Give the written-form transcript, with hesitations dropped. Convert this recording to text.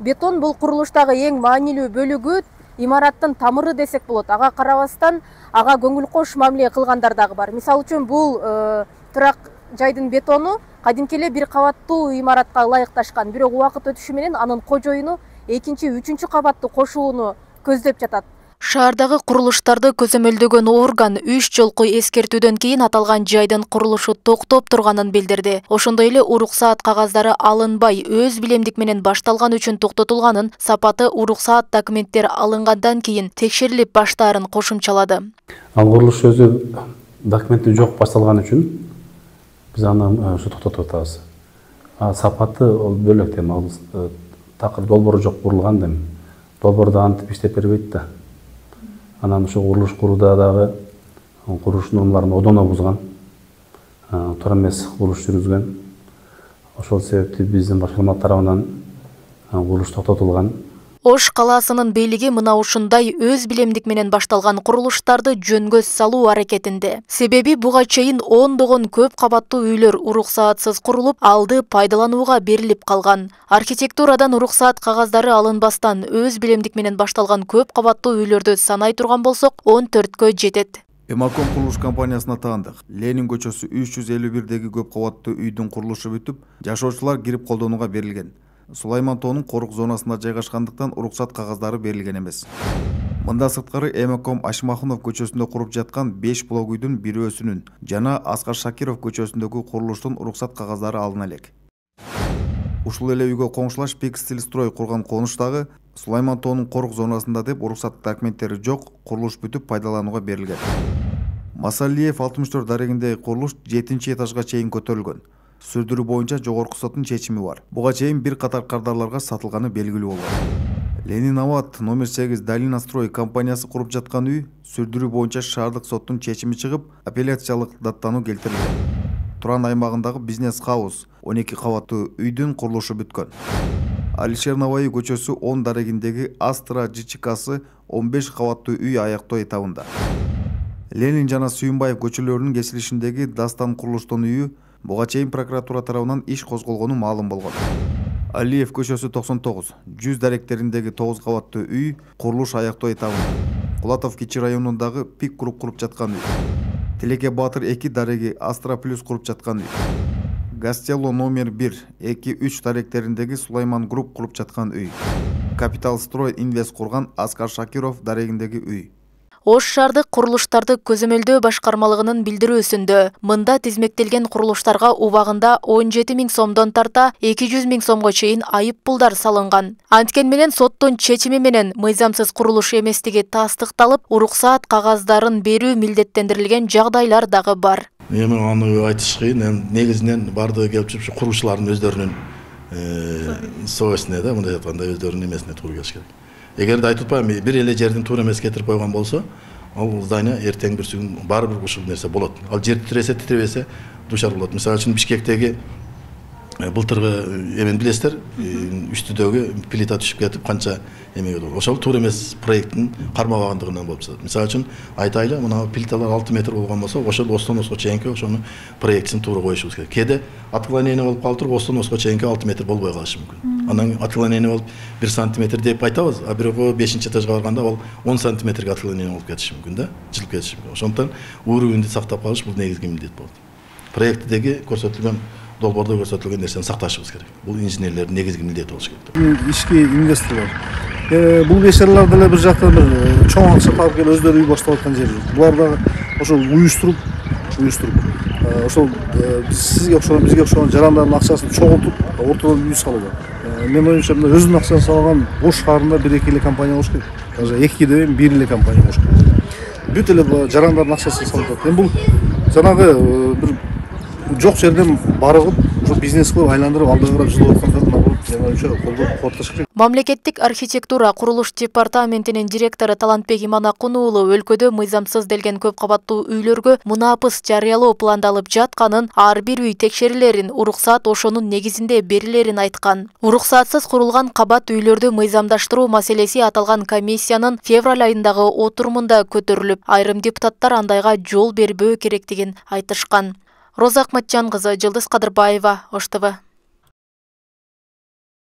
Бетон бул курулуштагы эң маанилүү бөлүгү, имараттын тамыры десек болот. Ага карабастан, ага көңүл кош мамиле кылгандар дагы бар. Мисалы үчүн бул турак жайдын бетону кадимки эле бир кабаттуу имаратка ылайыкташкан. Бирок убакыт өтүшү менен анын кожоюну экинчи, үчүнчү кабатты кошууну көздөп жатат. Шаардагы курулуштарды көзөмөлдөгөн орган 3 жолку эскертүүдөн кийин аталган жайдын курулушу токтоп турганын билдирди. Ошондой эле уруксаат кагаздары алынбай, өз билемдик менен башталган үчүн токтотулганын, сапаты уруксаат документтер алынгандан кийин текшерилип баштаарын кошумчалады. Ал курулуш өзү документи жок башталган үчүн биз аны ушу токтотуп атабыз. Сапаты ол бөлөк дем, ал такыр долбоору жок курулган дем. Долбоорду антип иштеп бербейт да. Анан ушу курулуш курууда дагы курулуш нормаларын одоно бузган, туура эмес курулуш жүргүзгөн. Ошол себептен биздин башкарма тарабынан курулуш токтотулган. Ош калаасынын бийлиги мына ушундай өз билемдик менен башталган курулуштарды жөнгө салуу аракетинде. Себеби буга чейин ондогон көп кабаттуу үйлөр уруксаатсыз курулуп, алды пайдаланууга берилип калган. Архитектурадан уруксаат кагаздары алынбастан өз билемдик менен башталган көп кабаттуу үйлөрдү санай турган болсок, 14кө жетет. Эмаком курулуш компаниясына таандык. Ленин көчөсү 351деги көп кабаттуу үйдүн курулушу бүтүп, жашоочулар кирип колдонууга берилген. Сулайман тоонун корук зонасында жайгашкандыктан уруксат кагаздары берилген эмес. Мында сырткары Эмаком Ашмахунов көчөсүндө куруп жаткан 5 блок үйдүн бирөөсүнүн жана Аскар Шакиров көчөсүндөгү курулуштун уруксат кагаздары алына элек. Ушул эле үйгө коңшулаш Пик Стилстрой курган конуштагы Сулайман тоонун корук зонасында деп уруксат документтери жок, курулуш бүтүп пайдаланууга берилген. Масалиев 64 дарегиндеги курулуш 7-этажга чейин көтөрүлгөн. Сүрдүрүү боюнча жогорку соттун чечими бар. Буга чейин бир катар кардарларга сатылганы белгилүү болгон. Ленин Ават номер 8 Долина Строй компаниясы куруп жаткан үй сүрдүрүү боюнча шаардык соттун чечими чыгып, апелляциялык даттануу келтирилген. Туран аймагындагы бизнес хаус 12 кабаттуу үйдүн курулушу бүткөн. Алишер Наваи көчөсү 10 дарегиндеги Астра ЖЧКсы 15 кабаттуу үй аяктоо этабында. Ленин жана Сүйүнбаев көчөлөрүнүн кесилишиндеги Дастан курулуштун үйү буга чейин прокуратура тарабынан иш козголгону маалым болгон. Алиев көчөсү 99, 100 даректериндеги 9 кабаттуу үй курулуш аяктоо этабында. Кулатов Кичи районундагы Пик Групп куруп жаткан үй. Тилеке Батыр 2 дареги Астра Плюс куруп жаткан үй. Гастелло номер 1, 2, 3 даректериндеги Сулайман Групп куруп жаткан үй. Капитал Строй Инвест курган Аскар Шакиров дарегиндеги үй. Ош шаардык курулуштарды көзөмөлдөө башкармалыгынын билдирүүсүндө мында тизмектелген курулуштарга убагында 17 000 сомдон тарта 200 000 сомго чейин айып пулдар салынган. Анткен менен соттун чечими менен мыйзамсыз курулуш эместиги тастыкталып, уруксаат кагаздарын берүү милдеттендирилген жагдайлар дагы бар. Эми аны айтыш кыйын, негизинен бардыгы келип чыгып курулуштардын өздөрүнүн совестине да, мындай айтканда өздөрүнүн эмесине туура келиш керек. Эгерде айтып атпайм, бир эле жердин туура эмес кетирип койгон болсо, ал здание эртең бир күн баары бир ушул нерсе болот. Ал жер титресе, титиребесе душар болот. Мисалы үчүн Бишкектеги былтыргы эмени билесиздер, үстүдөгү плита түшүп кетип канча эмеге болду. Ошол туура эмес проекттин кармабагандыгынан болуп жатат. Мисалы үчүн айтайлы, мына плиталар 6 метр болгон болсо, ошол остановкага чейинки ошону проектисин туура коюшубуз керек. Кээде отклонение болуп калып туруп, остановкага чейинки 6 метр болбой калышы мүмкүн. Анан отклонение болуп 1 сантиметр деп айтабыз, а бирок 5-этажга барганда ал 10 сантиметрге отклонение болуп кетиши мүмкүн да, жылып кетиши мүмкүн. Ошондон уровенди сактап калыш бул негизги милдет болот. Проекттеги көрсөтүлгөн долбоордо көрсөтүлгөн нерсени сакташыбыз керек. Бул инженерлердин негизги милдети болуш керек. Ишке инвесторлор. Бул бешаралар деле бир жактан бир чоң акча таап келип өздөрү үй баштап аткан жер. Булар дагы ошол уюштуруп ошол сизге окшогон, бизге окшогон жарандардын акчасын чогултуп, ортодон үй салуу. Мен оюмча мына өзүнүн акчасын салган Ош шаарында 1-2 эле компания болуш керек. Даже 2 дебейм, 1 эле компания болуш керек. Бүт эле жарандардын акчасын салып. Эми бул жанагы бир жок жерден барып, ошо бизнес кылып айландырып алдыга карап жылып аткандарды колдоп керек. Мамлекеттик архитектура курулуш департаментинин директору Талантбек Иманакун уулу өлкөдө мыйзамсыз делген көп кабаттуу үйлөргө мунапыс жарыялоо пландалып жатканын, ар бир үй текшерилерин, уруксаат ошонун негизинде берилерин айткан. Уруксаатсыз курулган кабат үйлөрдү мыйзамдаштыруу маселеси аталган комиссиянын февраль айындагы отурумунда көтөрүлүп, айрым депутаттар андайга жол бербөө керектигин айтышкан. Роза Акматжан кызы, Жылдыз Кадырбаева, Ош ТВ.